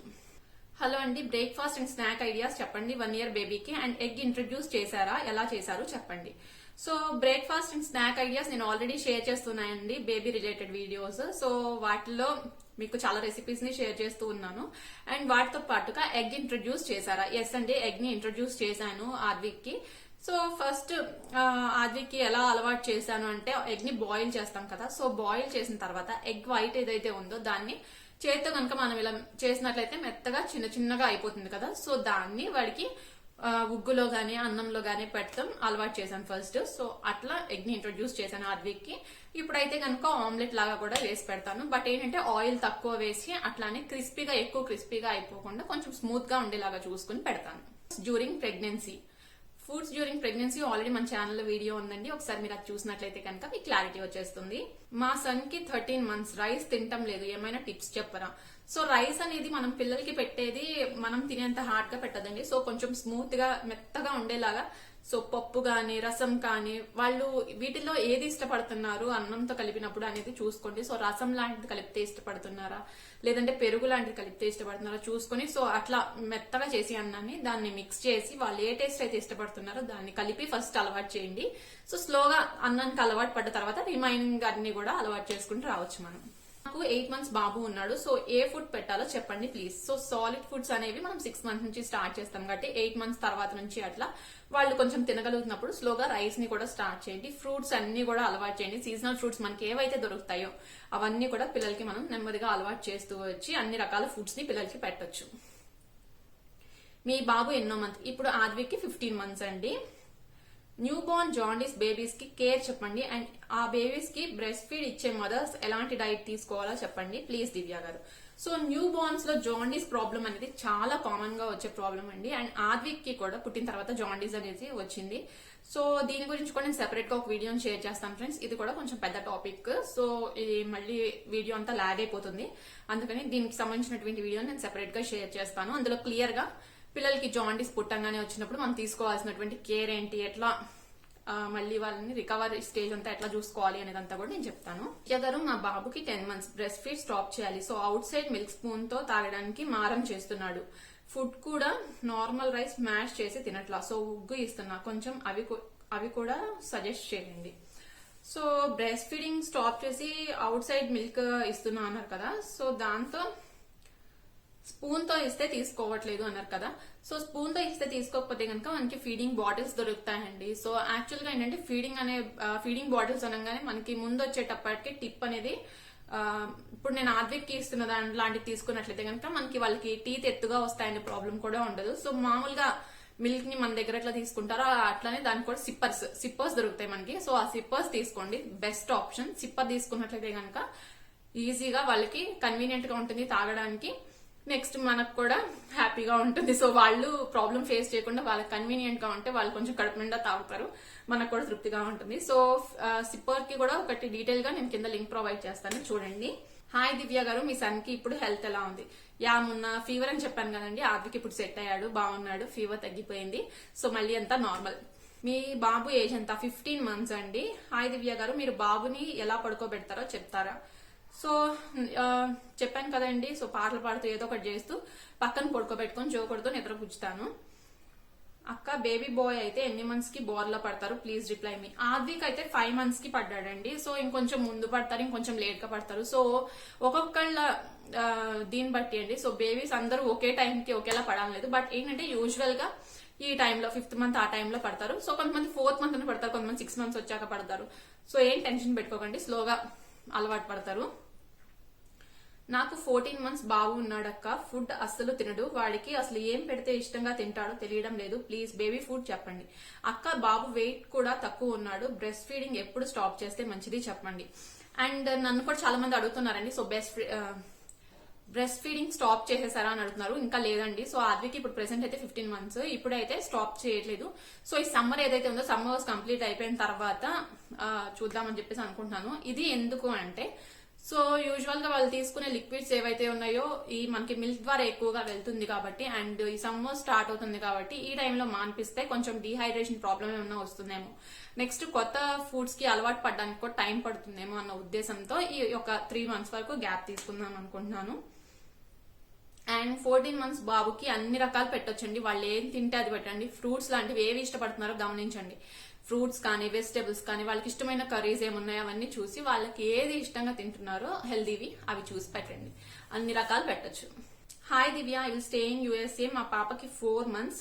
హలో అండి, బ్రేక్ఫాస్ట్ అండ్ స్నాక్ ఐడియాస్ చెప్పండి 1 year బేబీకి. అండ్ ఎగ్ ఇంట్రడ్యూస్ చేశారా, ఎలా చేశారు చెప్పండి. So breakfast and snack ideas నేను ఆల్రెడీ షేర్ చేస్తున్నానండి, బేబీ రిలేటెడ్ వీడియోస్. సో వాటిలో మీకు చాలా రెసిపీస్ ని షేర్ చేస్తూ ఉన్నాను. అండ్ వాటితో పాటుగా ఎగ్ ఇంట్రడ్యూస్ చేశారా? ఎస్ అండి, ఎగ్ ని ఇంట్రడ్యూస్ చేశాను ఆద్విక్ కి. సో ఫస్ట్ ఆద్విక్ కి ఎలా అలవాటు చేశాను అంటే, ఎగ్ ని బాయిల్ చేస్తాం కదా. సో బాయిల్ చేసిన తర్వాత ఎగ్ వైట్ ఏదైతే ఉందో దాన్ని చేతితో కనుక మనం ఇలా చేసినట్లయితే మెత్తగా చిన్న చిన్నగా అయిపోతుంది కదా. సో దాన్ని వాడికి ఉగ్గులో గానీ అన్నంలో గానీ పెడతాం అలవాటు చేశాను ఫస్ట్. సో అట్లా ఎగ్ ని ఇంట్రొడ్యూస్ చేశాను ఆద్విక్ కి. ఇప్పుడైతే కనుక ఆమ్లెట్ లాగా కూడా వేసి పెడతాను. బట్ ఏంటంటే ఆయిల్ తక్కువ వేసి అట్లానే క్రిస్పీగా, ఎక్కువ క్రిస్పీగా అయిపోకుండా కొంచెం స్మూత్ గా ఉండేలాగా చూసుకుని పెడతాను. During pregnancy foods during pregnancy already మన ఛానల్లో వీడియో ఉందండి. ఒకసారి మీరు అది చూసినట్లయితే కనుక మీకు క్లారిటీ వచ్చేస్తుంది. మా సన్ కి 13 months రైస్ తింటం లేదు, ఏమైనా టిప్స్ చెప్పరా? సో రైస్ అనేది మనం పిల్లలకి పెట్టేది మనం తినేంత హార్డ్ గా పెట్టదండి. సో కొంచెం స్మూత్ గా మెత్తగా ఉండేలాగా, సో పప్పు గాని రసం కానీ వాళ్ళు వీటిల్లో ఏది ఇష్టపడుతున్నారు అన్నంతో కలిపినప్పుడు అనేది చూసుకోండి. సో రసం లాంటిది కలిపితే ఇష్టపడుతున్నారా, లేదంటే పెరుగు లాంటిది కలిపితే ఇష్టపడుతున్నారా చూసుకొని, సో అట్లా మెత్తగా చేసి అన్నాన్ని దాన్ని మిక్స్ చేసి వాళ్ళు ఏ టేస్ట్ అయితే ఇష్టపడుతున్నారో దాన్ని కలిపి ఫస్ట్ అలవాటు చేయండి. సో స్లోగా అన్నానికి అలవాటు పడ్డ తర్వాత రిమైనింగ్ అన్ని కూడా అలవాటు చేసుకుంటూ రావచ్చు మనం. నాకు 8 months బాబు ఉన్నాడు. సో ఏ ఫుడ్ పెట్టాలో చెప్పండి ప్లీజ్. సో సాలిడ్ ఫుడ్స్ అనేవి మనం 6 months నుంచి స్టార్ట్ చేస్తాం కాబట్టి 8 months తర్వాత నుంచి అట్లా వాళ్ళు కొంచెం తినగలుగుతున్నప్పుడు స్లోగా రైస్ ని కూడా స్టార్ట్ చేయండి. ఫ్రూట్స్ అన్ని కూడా అలవాటు చేయండి. సీజనల్ ఫ్రూట్స్ మనకి ఏవైతే దొరుకుతాయో అవన్నీ కూడా పిల్లలకి మనం నెమ్మదిగా అలవాటు చేస్తూ వచ్చి అన్ని రకాల ఫుడ్స్ ని పిల్లలకి పెట్టొచ్చు. మీ బాబు ఎన్నో మంత్? ఇప్పుడు ఆద్విక్ కి 15 months అండి. న్యూ బోర్న్ జాండీస్ బేబీస్ కి కేర్ చెప్పండి. అండ్ ఆ బేబీస్ కి బ్రెస్ట్ ఫీడ్ ఇచ్చే మదర్స్ ఎలాంటి డైట్ తీసుకోవాలో చెప్పండి ప్లీజ్ దివ్య గారు. సో న్యూ బోర్న్స్ లో జాండీస్ ప్రాబ్లం అనేది చాలా కామన్ గా వచ్చే ప్రాబ్లం అండి. అండ్ ఆద్విక్ కి కూడా పుట్టిన తర్వాత జాండీస్ అనేది వచ్చింది. సో దీని గురించి కూడా నేను సెపరేట్ గా ఒక వీడియోని షేర్ చేస్తాను ఫ్రెండ్స్. ఇది కూడా కొంచెం పెద్ద టాపిక్. సో ఇది మళ్ళీ వీడియో అంతా లాగ్ అయిపోతుంది. అందుకని దీనికి సంబంధించినటువంటి వీడియో నేను సెపరేట్ గా షేర్ చేస్తాను. అందులో క్లియర్ గా పిల్లలకి జాండీస్ పుట్టంగానే వచ్చినప్పుడు మనం తీసుకోవాల్సినటువంటి కేర్ ఏంటి, ఎట్లా మళ్ళీ వాళ్ళని రికవరీ స్టేజ్ అంతా ఎట్లా చూసుకోవాలి అనేదంతా కూడా నేను చెప్తాను. గారు మా బాబుకి 10 months బ్రెస్ట్ ఫీడ్ స్టాప్ చేయాలి. So out side milk spoon తో తాగడానికి మారం చేస్తున్నాడు. ఫుడ్ కూడా నార్మల్ రైస్ మ్యాష్ చేసి తినట్లా. సో ఉగ్గు ఇస్తున్నా, కొంచెం అవి కూడా సజెస్ట్ చేయండి. సో బ్రెస్ట్ ఫీడింగ్ స్టాప్ చేసి అవుట్ సైడ్ మిల్క్ ఇస్తున్నా అన్నారు కదా. సో దాంతో స్పూన్ తో ఇస్తే తీసుకోవట్లేదు అన్నారు కదా. సో స్పూన్ తో ఇస్తే తీసుకోకపోతే కనుక మనకి ఫీడింగ్ బాటిల్స్ దొరుకుతాయండి. సో యాక్చువల్ గా ఏంటంటే ఫీడింగ్ బాటిల్స్ అనగానే మనకి ముందు వచ్చేటప్పటికి టిప్ అనేది ఇప్పుడు నేను ఆద్విక్ కి ఇస్తున్న లాంటివి తీసుకున్నట్లయితే కనుక మనకి వాళ్ళకి టీత్ ఎత్తుగా వస్తాయనే ప్రాబ్లం కూడా ఉండదు. సో మామూలుగా మిల్క్ ని మన దగ్గర ఎట్లా తీసుకుంటారో అట్లానే దానికి కూడా సిప్పర్స్ దొరుకుతాయి మనకి. సో ఆ సిప్పర్స్ తీసుకోండి, బెస్ట్ ఆప్షన్. సిప్పర్ తీసుకున్నట్లయితే కనుక ఈజీగా వాళ్ళకి కన్వీనియంట్ గా ఉంటుంది తాగడానికి. నెక్స్ట్ మనకు కూడా హ్యాపీగా ఉంటుంది. సో వాళ్ళు ప్రాబ్లం ఫేస్ చేయకుండా వాళ్ళకి కన్వీనియంట్ గా ఉంటే వాళ్ళు కొంచెం కడుపు నిండా తాగుతారు, మనకు కూడా తృప్తిగా ఉంటుంది. సో సిప్పర్ కి కూడా ఒకటి డీటెయిల్ గా నేను కింద లింక్ ప్రొవైడ్ చేస్తాను, చూడండి. హాయ్ దివ్య గారు, మీ సన్ కి ఇప్పుడు హెల్త్ ఎలా ఉంది? మొన్న ఫీవర్ అని చెప్పాను కదండి, ఆదికి ఇప్పుడు సెట్ అయ్యాడు, బాగున్నాడు, ఫీవర్ తగ్గిపోయింది. సో మళ్ళీ అంతా నార్మల్. మీ బాబు ఏజ్ ఎంత? 15 months అండి. హాయ్ దివ్య గారు, మీరు బాబుని ఎలా పడుకోబెడతారో చెప్తారా? సో చెప్పాను కదండి, సో పాటలు పాడుతూ ఏదో ఒకటి చేస్తూ పక్కన పడుకోబెట్టుకొని జోకొడుతూ నిద్రపుచ్చుతాను. అక్క, బేబీ బాయ్ అయితే ఎన్ని మంత్స్ కి బోర్లో పడతారు? ప్లీజ్ రిప్లై మీ. ఆద్విక్ అయితే 5 months కి పడ్డాడండి. సో ఇంకొంచెం ముందు పడతారు, ఇంకొంచెం లేట్ గా పడతారు. సో ఒక్కొక్కళ్ళ దీన్ని బట్టి అండి. సో బేబీస్ అందరూ ఒకే టైంకి ఒకేలా పడాలేదు. బట్ ఏంటంటే యూజువల్ గా ఈ టైంలో 5th month ఆ టైంలో పడతారు. సో కొంతమంది 4th month అని పడతారు, కొంతమంది 6 months వచ్చాక పడతారు. సో ఏం టెన్షన్ పెట్టుకోకండి, స్లోగా అలవాటు పడతారు. నాకు 14 months బాబు ఉన్నాడక్క, ఫుడ్ అస్సలు తినడు, వాడికి అసలు ఏం పెడితే ఇష్టంగా తింటాడో తెలియడం లేదు, ప్లీజ్ బేబీ ఫుడ్ చెప్పండి. అక్క, బాబు వెయిట్ కూడా తక్కువ ఉన్నాడు, బ్రెస్ట్ ఫీడింగ్ ఎప్పుడు స్టాప్ చేస్తే మంచిది చెప్పండి. అండ్ నన్ను కూడా చాలా మంది అడుగుతున్నారండి, సో బ్రెస్ట్ ఫీడింగ్ స్టాప్ చేసేసారా అని అడుగుతున్నారు. ఇంకా లేదండి. సో ఆద్వికి ఇప్పుడు ప్రెసెంట్ అయితే 15 months, ఇప్పుడైతే స్టాప్ చేయట్లేదు. సో ఈ సమ్మర్ ఏదైతే ఉందో, సమ్మర్ కంప్లీట్ అయిపోయిన తర్వాత చూద్దామని చెప్పేసి అనుకుంటున్నాను. ఇది ఎందుకు అంటే, సో యూజువల్ గా వాళ్ళు తీసుకునే లిక్విడ్స్ ఏవైతే ఉన్నాయో ఈ మనకి మిల్క్ ద్వారా ఎక్కువగా వెళ్తుంది కాబట్టి, అండ్ ఈ సమ్మర్ స్టార్ట్ అవుతుంది కాబట్టి ఈ టైంలో మాన్పిస్తే కొంచెం డీహైడ్రేషన్ ప్రాబ్లమ్ ఏమన్నా వస్తుందేమో, నెక్స్ట్ కొత్త ఫుడ్స్ కి అలవాటు పడడానికి కూడా టైం పడుతుందేమో అన్న ఉద్దేశంతో ఈ ఒక 3 months వరకు గ్యాప్ తీసుకుందాం అనుకుంటున్నాను. అండ్ 14 months బాబుకి అన్ని రకాలు పెట్టొచ్చండి, వాళ్ళు ఏం తింటే అది పెట్టండి. ఫ్రూట్స్ లాంటివి ఏవి ఇష్టపడుతున్నారో గమనించండి. ఫ్రూట్స్ కానీ వెజిటేబుల్స్ కానీ వాళ్ళకి ఇష్టమైన కర్రీస్ ఏమున్నాయో అవన్నీ చూసి వాళ్ళకి ఏది ఇష్టంగా తింటున్నారో హెల్దీవి అవి చూసి పెట్టండి, అన్ని రకాలు పెట్టచ్చు. Hi Divya, I will stay in USA. మా పాపకి 4 months,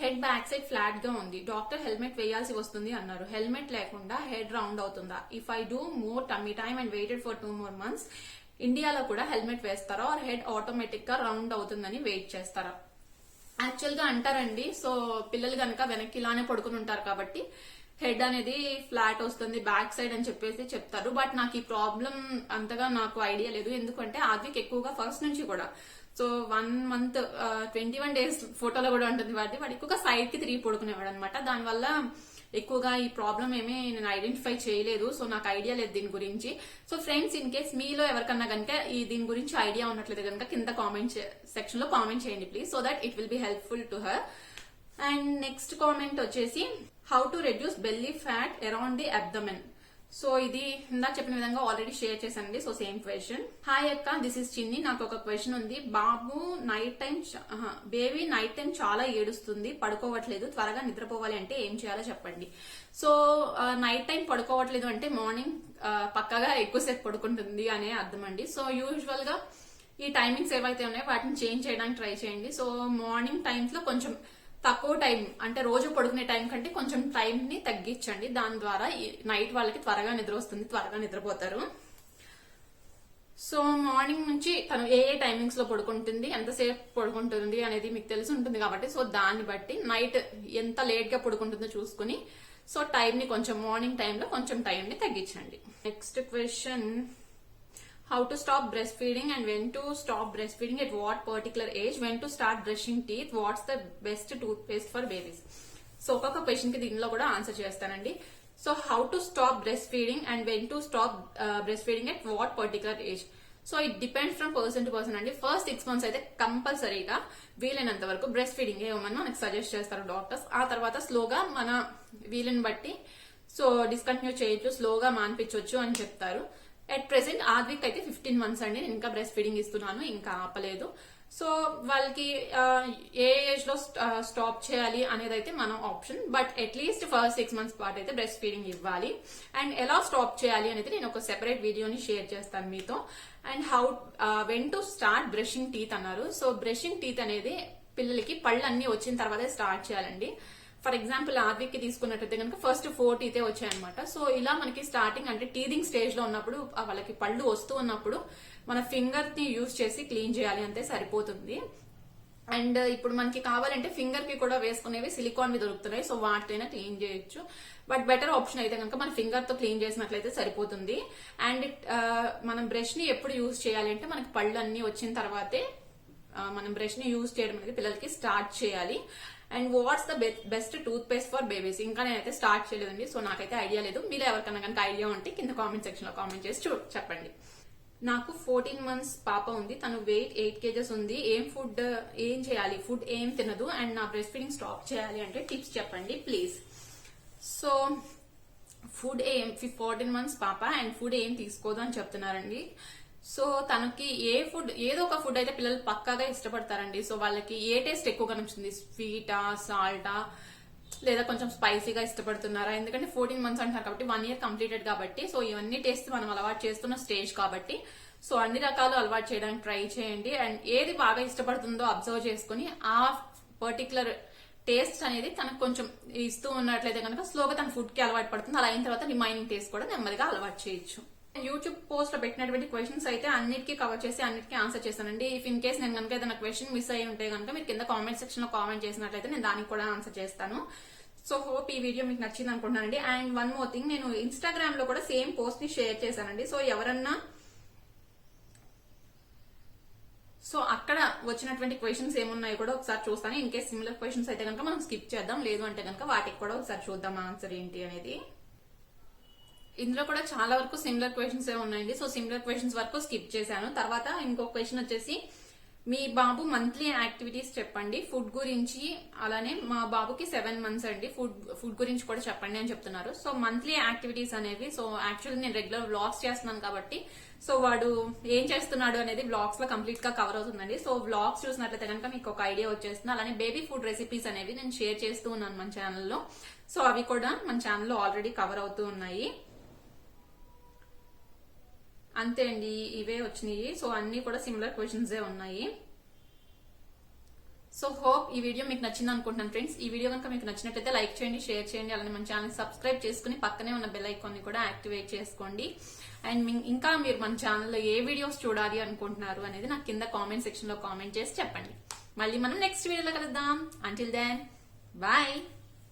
head back side flat గా ఉంది, డాక్టర్ హెల్మెట్ వేయాల్సి వస్తుంది అన్నారు. హెల్మెట్ లేకుండా హెడ్ రౌండ్ అవుతుందా? If I do more tummy time and waited for 2 more months, ఇండియాలో కూడా హెల్మెట్ వేస్తారా ఆర్ హెడ్ ఆటోమేటిక్ గా రౌండ్ అవుతుందని వెయిట్ చేస్తారా? యాక్చువల్ గా అంటారండి, సో పిల్లలు గనక వెనక్కి ఇలానే పడుకుని ఉంటారు కాబట్టి హెడ్ అనేది ఫ్లాట్ వస్తుంది బ్యాక్ సైడ్ అని చెప్పేసి చెప్తారు. బట్ నాకు ఈ ప్రాబ్లం అంతగా నాకు ఐడియా లేదు, ఎందుకంటే ఆద్విక్ ఎక్కువగా ఫస్ట్ నుంచి కూడా సో 1 month 21 days ఫోటోలో కూడా ఉంటుంది వాడు ఎక్కువగా సైడ్ కి తిరిగి పడుకునేవాడు అనమాట. దానివల్ల ఎక్కువగా ఈ ప్రాబ్లం ఏమీ నేను ఐడెంటిఫై చేయలేదు, సో నాకు ఐడియా లేదు దీని గురించి. సో ఫ్రెండ్స్, ఇన్ కేస్ మీలో ఎవరికన్నా కనుక ఈ దీని గురించి ఐడియా ఉన్నట్లయితే కనుక కింద కామెంట్ సెక్షన్ లో కామెంట్ చేయండి please, so that it will be helpful to her. And next comment వచ్చేసి, how to reduce belly fat around the abdomen. So ఇది ఇందాక చెప్పిన విధంగా ఆల్రెడీ షేర్ చేశానండి. So same question. హాయ్ అక్క, దిస్ ఇస్ చిన్ని. నాకు ఒక క్వశ్చన్ ఉంది. బేబీ నైట్ టైం చాలా ఏడుస్తుంది, పడుకోవట్లేదు, త్వరగా నిద్రపోవాలి అంటే ఏం చేయాలో చెప్పండి. సో నైట్ టైం పడుకోవట్లేదు అంటే మార్నింగ్ పక్కగా ఎక్కువసేపు పడుకుంటుంది అనే అర్థం అండి. సో యూజువల్ గా ఈ టైమింగ్స్ ఏవైతే ఉన్నాయో వాటిని చేంజ్ చేయడానికి ట్రై చేయండి. సో మార్నింగ్ టైమ్స్ లో కొంచెం తక్కువ టైం, అంటే రోజు పడుకునే టైం కంటే కొంచెం టైం ని తగ్గించండి. దాని ద్వారా నైట్ వాళ్ళకి త్వరగా నిద్ర వస్తుంది, త్వరగా నిద్రపోతారు. సో మార్నింగ్ నుంచి తను ఏ టైమింగ్స్ లో పడుకుంటుంది, ఎంతసేపు పడుకుంటుంది అనేది మీకు తెలిసి ఉంటుంది కాబట్టి, సో దాన్ని బట్టి నైట్ ఎంత లేట్ గా పడుకుంటుందో చూసుకుని సో టైం ని కొంచెం మార్నింగ్ టైంలో కొంచెం టైం ని తగ్గించండి. Next question, how to stop breastfeeding and when to stop breastfeeding at what particular age, when to start brushing teeth, what's the best toothpaste for babies. So ఒక్కొక్క question కి దీనిలో కూడా ఆన్సర్ చేస్తానండి. So how to stop breast feeding and when to stop breast feeding at what particular age. So it depends from person to person అండి. First 6 months అయితే కంపల్సరీగా వీలైనంత వరకు బ్రెస్ట్ ఫీడింగ్ ఇవ్వమని మనకు సజెస్ట్ చేస్తారు డాక్టర్స్. ఆ తర్వాత స్లోగా మన వీలుని బట్టి సో డిస్కంటిన్యూ చేయొచ్చు, స్లోగా మాన్పించవచ్చు అని చెప్తారు. ఎట్ ప్రెసెంట్ ఆద్విక్ అయితే 15 months అండి, నేను ఇంకా బ్రెస్ట్ ఫీడింగ్ ఇస్తున్నాను, ఇంకా ఆపలేదు. సో వాళ్ళకి ఏ ఏజ్ లో స్టాప్ చేయాలి అనేది అయితే మన option, but at least first 6 months పాటు అయితే బ్రెస్ట్ ఫీడింగ్ ఇవ్వాలి. అండ్ ఎలా స్టాప్ చేయాలి అనేది నేను ఒక సెపరేట్ వీడియోని షేర్ చేస్తాను మీతో. And when to start brushing teeth అన్నారు. సో బ్రషింగ్ టీత్ అనేది పిల్లలకి పళ్ళు అన్ని వచ్చిన తర్వాతే స్టార్ట్ చేయాలండి. ఫర్ ఎగ్జాంపుల్ ఆద్విక్ కి తీసుకున్నట్టయితే కనుక ఫస్ట్ 4 teeth వచ్చాయనమాట. సో ఇలా మనకి స్టార్టింగ్ అంటే టీథింగ్ స్టేజ్ లో ఉన్నప్పుడు వాళ్ళకి పళ్ళు వస్తూ ఉన్నప్పుడు మన ఫింగర్ ని యూజ్ చేసి క్లీన్ చేయాలి అంతే, సరిపోతుంది. అండ్ ఇప్పుడు మనకి కావాలంటే ఫింగర్ కి కూడా వేసుకునేవి సిలికాన్ వి దొరుకుతున్నాయి, సో వాటితోనే క్లీన్ చేయొచ్చు. బట్ బెటర్ ఆప్షన్ అయితే కనుక మన ఫింగర్ తో క్లీన్ చేసినట్లయితే సరిపోతుంది. అండ్ మనం బ్రష్ ని ఎప్పుడు యూజ్ చేయాలి అంటే మనకి పళ్ళు అన్ని వచ్చిన తర్వాతే మనం బ్రష్ ని యూజ్ చేయడం అనేది పిల్లలకి స్టార్ట్ చేయాలి. And what's the best toothpaste for babies, ఇంకా నేనైతే స్టార్ట్ చేయలేదండి, సో నాకైతే ఐడియా లేదు. మీరు ఎవరికైనా కనుక ఐడియా ఉంటే కింద కామెంట్ సెక్షన్ లో కామెంట్ చేసి చెప్పండి. నాకు 14 months పాప ఉంది, తను వెయిట్ 8 kgs ఉంది. ఏం చేయాలి, ఫుడ్ ఏం తినదు అండ్ నా బ్రెస్ట్ ఫీడింగ్ స్టాప్ చేయాలి అంటే టిప్స్ చెప్పండి ప్లీజ్. సో ఫుడ్ 14 months పాప అండ్ ఫుడ్ ఏం తీసుకోదు అని చెప్తున్నారండి. సో తనకి ఏదో ఒక ఫుడ్ అయితే పిల్లలు పక్కాగా ఇష్టపడతారండి. సో వాళ్ళకి ఏ టేస్ట్ ఎక్కువగా నచ్చుతుంది, స్వీటా, సాల్టా, లేదా కొంచెం స్పైసీగా ఇష్టపడుతున్నారా? ఎందుకంటే 14 months అంటారు కాబట్టి 1 year కంప్లీటెడ్ కాబట్టి, సో ఇవన్నీ టేస్ట్ మనం అలవాటు చేస్తున్న స్టేజ్ కాబట్టి, సో అన్ని రకాలు అలవాటు చేయడానికి ట్రై చేయండి. అండ్ ఏది బాగా ఇష్టపడుతుందో అబ్జర్వ్ చేసుకుని ఆ పర్టికులర్ టేస్ట్ అనేది తనకు కొంచెం ఇస్తూ ఉన్నట్లయితే కనుక స్లోగా తన ఫుడ్ కి అలవాటు పడుతుంది. అలా అయిన తర్వాత రిమైనింగ్ టేస్ట్ కూడా నెమ్మదిగా అలవాటు చేయొచ్చు. యూట్యూబ్ పోస్ట్ లో పెట్టినటువంటి క్వశ్చన్స్ అయితే అన్నిటికీ కవర్ చేసి అన్నిటికీ ఆన్సర్ చేస్తానండి. ఇఫ్ ఇన్ కేస్ నేను కనుక ఏదైనా క్వశ్చన్ మిస్ అయ్యి ఉంటే కనుక మీరు కింద కామెంట్ సెక్షన్ లో కామెంట్ చేసినట్లయితే నేను దానికి కూడా ఆన్సర్ చేస్తాను. సో హోప్ ఈ వీడియో మీకు నచ్చింది అనుకుంటున్నానండి. అండ్ వన్ మోర్ థింగ్, నేను ఇన్స్టాగ్రామ్ లో కూడా సేమ్ పోస్ట్ ని షేర్ చేశానండి. సో అక్కడ వచ్చినటువంటి క్వశ్చన్స్ ఏమున్నాయో కూడా ఒకసారి చూస్తాను. ఇన్ కేస్ సిమిలర్ క్వశ్చన్స్ అయితే కనుక మనం స్కిప్ చేద్దాం, లేదు అంటే కనుక వాటికి కూడా ఒకసారి చూద్దాం ఆన్సర్ ఏంటి అనేది. ఇందులో కూడా చాలా వరకు సిమిలర్ క్వశ్చన్స్ ఉన్నాయండి. సో సిమిలర్ క్వశ్చన్స్ వరకు స్కిప్ చేశాను. తర్వాత ఇంకో క్వశ్చన్ వచ్చేసి, మీ బాబు మంత్లీ యాక్టివిటీస్ చెప్పండి ఫుడ్ గురించి. అలానే మా బాబుకి 7 months అండి, ఫుడ్ గురించి కూడా చెప్పండి అని చెప్తున్నారు. సో మంత్లీ యాక్టివిటీస్ అనేవి, సో యాక్చువల్లీ నేను రెగ్యులర్ వ్లాగ్స్ చేస్తున్నాను కాబట్టి, సో వాడు ఏం చేస్తున్నాడు అనేది వ్లాగ్స్ లో కంప్లీట్ గా కవర్ అవుతుందండి. సో వ్లాగ్స్ చూసినట్లయితే కనుక మీకు ఒక ఐడియా వచ్చేస్తుంది. అలానే బేబీ ఫుడ్ రెసిపీస్ అనేవి నేను షేర్ చేస్తూ ఉన్నాను మన ఛానల్లో. సో అవి కూడా మన ఛానల్లో ఆల్రెడీ కవర్ అవుతూ ఉన్నాయి. అంతే అండి, ఇవే వచ్చినాయి. సో అన్ని కూడా సిమిలర్ క్వశ్చన్స్ ఉన్నాయి. సో హోప్ ఈ వీడియో మీకు నచ్చింది అనుకుంటున్నాను ఫ్రెండ్స్. ఈ వీడియో కనుక మీకు నచ్చినట్లయితే లైక్ చేయండి, షేర్ చేయండి, అలానే మన ఛానల్ సబ్స్క్రైబ్ చేసుకుని పక్కనే ఉన్న బెల్ ఐకాన్ ని కూడా యాక్టివేట్ చేసుకోండి. అండ్ ఇంకా మీరు మన ఛానల్లో ఏ వీడియోస్ చూడాలి అనుకుంటున్నారు అనేది నాకు కింద కామెంట్ సెక్షన్ లో కామెంట్ చేసి చెప్పండి. మళ్ళీ మనం నెక్స్ట్ వీడియోలో కలుద్దాం. Until then bye.